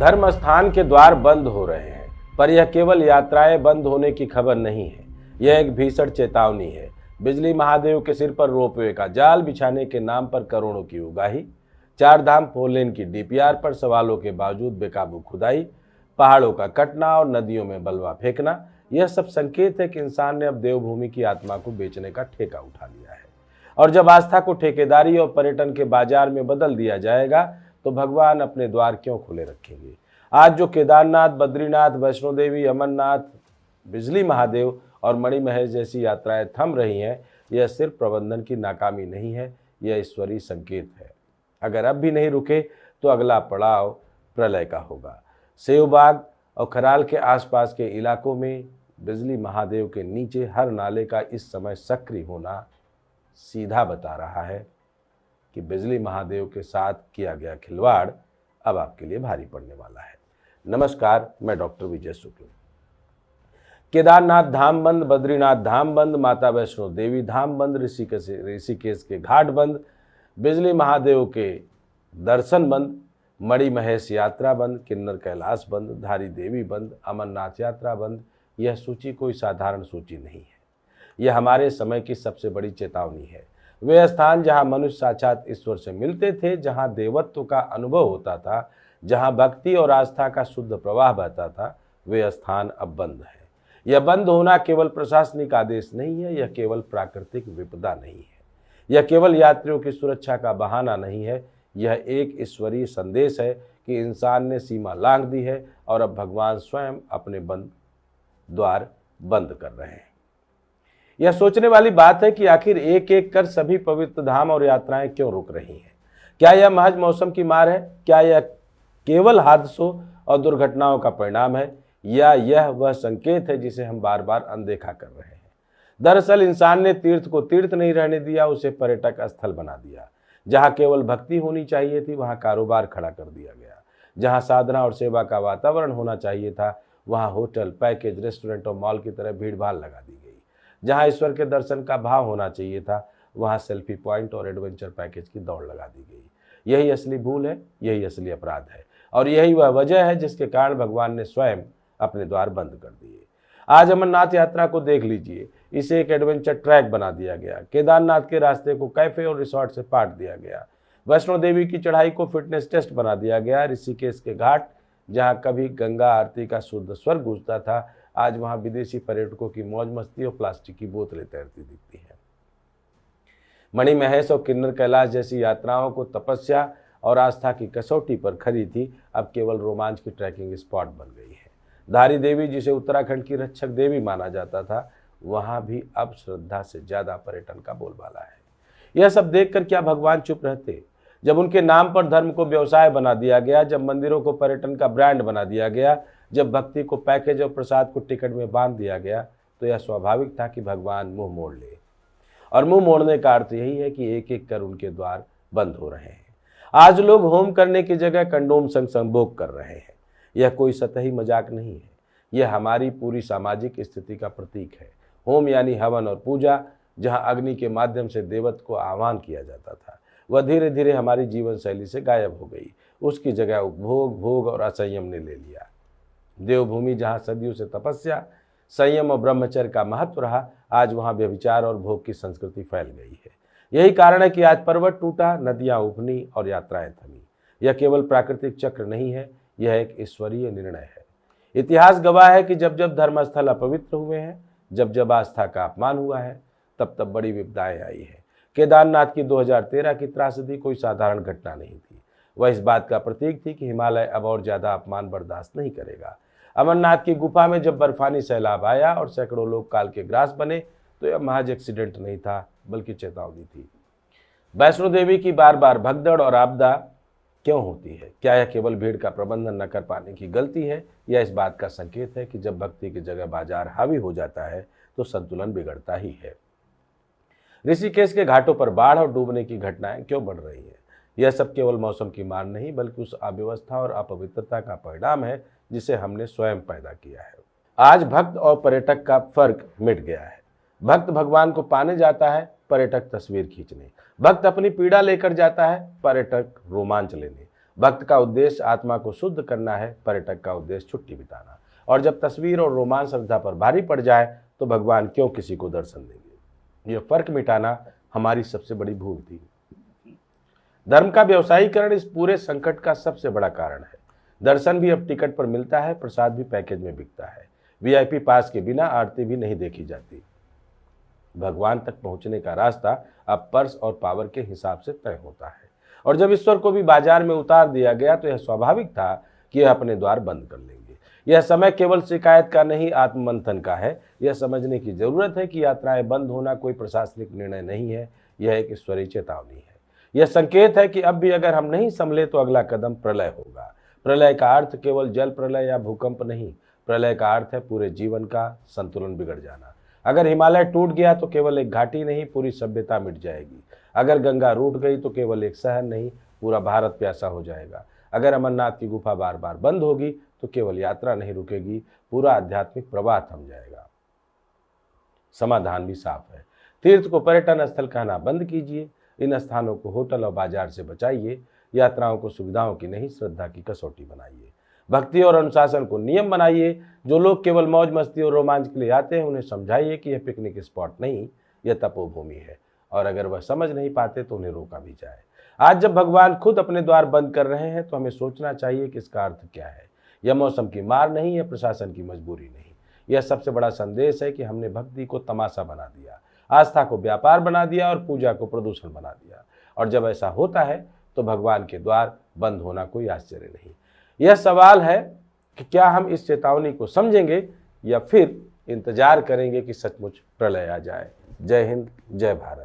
धर्म स्थान के द्वार बंद हो रहे हैं, पर यह केवल यात्राएं बंद होने की खबर नहीं है, यह एक भीषण चेतावनी है। बिजली महादेव के सिर पर रोपवे का जाल बिछाने के नाम पर करोड़ों की उगाही, चार धाम 4 लेन की डीपीआर पर सवालों के बावजूद बेकाबू खुदाई, पहाड़ों का कटना और नदियों में बलवा फेंकना, यह सब संकेत है कि इंसान ने अब देवभूमि की आत्मा को बेचने का ठेका उठा लिया है। और जब आस्था को ठेकेदारी और पर्यटन के बाजार में बदल दिया जाएगा तो भगवान अपने द्वार क्यों खुले रखेंगे। आज जो केदारनाथ, बद्रीनाथ, वैष्णो देवी, अमरनाथ, बिजली महादेव और मणिमहेश जैसी यात्राएं थम रही हैं, यह सिर्फ प्रबंधन की नाकामी नहीं है, यह ईश्वरीय संकेत है। अगर अब भी नहीं रुके तो अगला पड़ाव प्रलय का होगा। सेवबाग और खराल के आसपास के इलाकों में बिजली महादेव के नीचे हर नाले का इस समय सक्रिय होना सीधा बता रहा है कि बिजली महादेव के साथ किया गया खिलवाड़ अब आपके लिए भारी पड़ने वाला है। नमस्कार, मैं डॉक्टर विजय शुक्ल। केदारनाथ धाम बंद, बद्रीनाथ धाम बंद, माता वैष्णो देवी धाम बंद, ऋषिकेश के घाट बंद, बिजली महादेव के दर्शन बंद, मणिमहेश यात्रा बंद, किन्नर कैलाश बंद, धारी देवी बंद, अमरनाथ यात्रा बंद। यह सूची कोई साधारण सूची नहीं है, यह हमारे समय की सबसे बड़ी चेतावनी है। वे स्थान जहां मनुष्य साक्षात ईश्वर से मिलते थे, जहां देवत्व का अनुभव होता था, जहां भक्ति और आस्था का शुद्ध प्रवाह बहता था, वे स्थान अब बंद है। यह बंद होना केवल प्रशासनिक आदेश नहीं है, यह केवल प्राकृतिक विपदा नहीं है, यह केवल यात्रियों की सुरक्षा का बहाना नहीं है, यह एक ईश्वरीय संदेश है कि इंसान ने सीमा लांघ दी है और अब भगवान स्वयं अपने द्वार बंद कर रहे हैं। यह सोचने वाली बात है कि आखिर एक एक कर सभी पवित्र धाम और यात्राएं क्यों रुक रही हैं। क्या यह महज मौसम की मार है? क्या यह केवल हादसों और दुर्घटनाओं का परिणाम है, या यह वह संकेत है जिसे हम बार बार अनदेखा कर रहे हैं? दरअसल इंसान ने तीर्थ को तीर्थ नहीं रहने दिया, उसे पर्यटक स्थल बना दिया। जहां केवल भक्ति होनी चाहिए थी, वहां कारोबार खड़ा कर दिया गया। जहां साधना और सेवा का वातावरण होना चाहिए था, वहां होटल, पैकेज, रेस्टोरेंट और मॉल की तरह भीड़ भाड़ लगा दी गई। जहां ईश्वर के दर्शन का भाव होना चाहिए था, वहां सेल्फी पॉइंट और एडवेंचर पैकेज की दौड़ लगा दी गई। यही असली भूल है, यही असली अपराध है, और यही वह वजह है जिसके कारण भगवान ने स्वयं अपने द्वार बंद कर दिए। आज अमरनाथ यात्रा को देख लीजिए, इसे एक एडवेंचर ट्रैक बना दिया गया। केदारनाथ के रास्ते को कैफे और रिसोर्ट से पाट दिया गया। वैष्णो देवी की चढ़ाई को फिटनेस टेस्ट बना दिया गया। ऋषिकेश के घाट, जहां कभी गंगा आरती का शुद्ध स्वर गूंजता था, आज वहां विदेशी पर्यटकों की मौज मस्ती और प्लास्टिक की बोतलें तैरती दिखती हैं। मणिमहेश और किन्नर कैलाश जैसी यात्राओं को तपस्या और आस्था की कसौटी पर खरी थी, अब केवल रोमांच की ट्रैकिंग स्पॉट बन गई है। धारी देवी, जिसे उत्तराखंड की रक्षक देवी माना जाता था, वहां भी अब श्रद्धा से ज्यादा पर्यटन का बोलबाला है। यह सब देखकर क्या भगवान चुप रहते? जब उनके नाम पर धर्म को व्यवसाय बना दिया गया, जब मंदिरों को पर्यटन का ब्रांड बना दिया गया, जब भक्ति को पैकेज और प्रसाद को टिकट में बांध दिया गया, तो यह स्वाभाविक था कि भगवान मुंह मोड़ ले। और मुंह मोड़ने का अर्थ यही है कि एक एक कर उनके द्वार बंद हो रहे हैं। आज लोग होम करने की जगह कंडोम संग संभोग कर रहे हैं। यह कोई सतही मजाक नहीं है, यह हमारी पूरी सामाजिक स्थिति का प्रतीक है। होम यानी हवन और पूजा, जहां अग्नि के माध्यम से देवत्व को आह्वान किया जाता था, वह धीरे धीरे हमारी जीवन शैली से गायब हो गई। उसकी जगह उपभोग, भोग और असंयम ने ले लिया। देवभूमि जहां सदियों से तपस्या, संयम और ब्रह्मचर्य का महत्व रहा, आज वहां व्यभिचार और भोग की संस्कृति फैल गई है। यही कारण है कि आज पर्वत टूटा, नदियां उफनी और यात्राएं थमी। यह केवल प्राकृतिक चक्र नहीं है, यह एक ईश्वरीय निर्णय है। इतिहास गवाह है कि जब जब धर्मस्थल अपवित्र हुए हैं, जब जब आस्था का अपमान हुआ है, तब तब बड़ी विपदाएं आई है। केदारनाथ की 2013 की त्रासदी कोई साधारण घटना नहीं थी, वह इस बात का प्रतीक थी कि हिमालय अब और ज्यादा अपमान बर्दाश्त नहीं करेगा। अमरनाथ की गुफा में जब बर्फानी सैलाब आया और सैकड़ों लोग काल के ग्रास बने, तो यह महज एक्सीडेंट नहीं था, बल्कि चेतावनी थी। वैष्णो देवी की बार बार भगदड़ और आपदा क्यों होती है? क्या यह केवल भीड़ का प्रबंधन न कर पाने की गलती है, या इस बात का संकेत है कि जब भक्ति की जगह बाजार हावी हो जाता है तो संतुलन बिगड़ता ही है? ऋषिकेश के घाटों पर बाढ़ और डूबने की घटनाएं क्यों बढ़ रही हैं? यह सब केवल मौसम की मार नहीं, बल्कि उस अव्यवस्था और अपवित्रता का परिणाम है जिसे हमने स्वयं पैदा किया है। आज भक्त और पर्यटक का फर्क मिट गया है। भक्त भगवान को पाने जाता है, पर्यटक तस्वीर खींचने। भक्त अपनी पीड़ा लेकर जाता है, पर्यटक रोमांच लेने। भक्त का उद्देश्य आत्मा को शुद्ध करना है, पर्यटक का उद्देश्य छुट्टी बिताना। और जब तस्वीर और रोमांच श्रद्धा पर भारी पड़ जाए तो भगवान क्यों किसी को दर्शन देंगे। यह फर्क मिटाना हमारी सबसे बड़ी भूल थी। धर्म का व्यवसायीकरण इस पूरे संकट का सबसे बड़ा कारण है। दर्शन भी अब टिकट पर मिलता है, प्रसाद भी पैकेज में बिकता है, वीआईपी पास के बिना आरती भी नहीं देखी जाती। भगवान तक पहुंचने का रास्ता अब पर्स और पावर के हिसाब से तय होता है। और जब ईश्वर को भी बाजार में उतार दिया गया तो यह स्वाभाविक था कि यह अपने द्वार बंद कर लेंगे। यह समय केवल शिकायत का नहीं, आत्ममंथन का है। यह समझने की जरूरत है कि यात्राएं बंद होना कोई प्रशासनिक निर्णय नहीं है, यह एक ईश्वरीय चेतावनी है। यह संकेत है कि अब भी अगर हम नहीं संभले तो अगला कदम प्रलय होगा। प्रलय का अर्थ केवल जल प्रलय या भूकंप नहीं, प्रलय का अर्थ है पूरे जीवन का संतुलन बिगड़ जाना। अगर हिमालय टूट गया तो केवल एक घाटी नहीं, पूरी सभ्यता मिट जाएगी। अगर गंगा रूठ गई तो केवल एक शहर नहीं, पूरा भारत प्यासा हो जाएगा। अगर अमरनाथ की गुफा बार बार बंद होगी तो केवल यात्रा नहीं रुकेगी, पूरा आध्यात्मिक प्रवाह थम जाएगा। समाधान भी साफ है। तीर्थ को पर्यटन स्थल कहना बंद कीजिए। इन स्थानों को होटल और बाजार से बचाइए। यात्राओं को सुविधाओं की नहीं, श्रद्धा की कसौटी बनाइए। भक्ति और अनुशासन को नियम बनाइए। जो लोग केवल मौज मस्ती और रोमांच के लिए आते हैं उन्हें समझाइए कि यह पिकनिक स्पॉट नहीं, यह तपोभूमि है। और अगर वह समझ नहीं पाते तो उन्हें रोका भी जाए। आज जब भगवान खुद अपने द्वार बंद कर रहे हैं तो हमें सोचना चाहिए कि इसका अर्थ क्या है। यह मौसम की मार नहीं, यह प्रशासन की मजबूरी नहीं। यह सबसे बड़ा संदेश है कि हमने भक्ति को तमाशा बना दिया, आस्था को व्यापार बना दिया और पूजा को प्रदूषण बना दिया। और जब ऐसा होता है तो भगवान के द्वार बंद होना कोई आश्चर्य नहीं। यह सवाल है कि क्या हम इस चेतावनी को समझेंगे या फिर इंतजार करेंगे कि सचमुच प्रलय आ जाए। जय हिंद, जय भारत।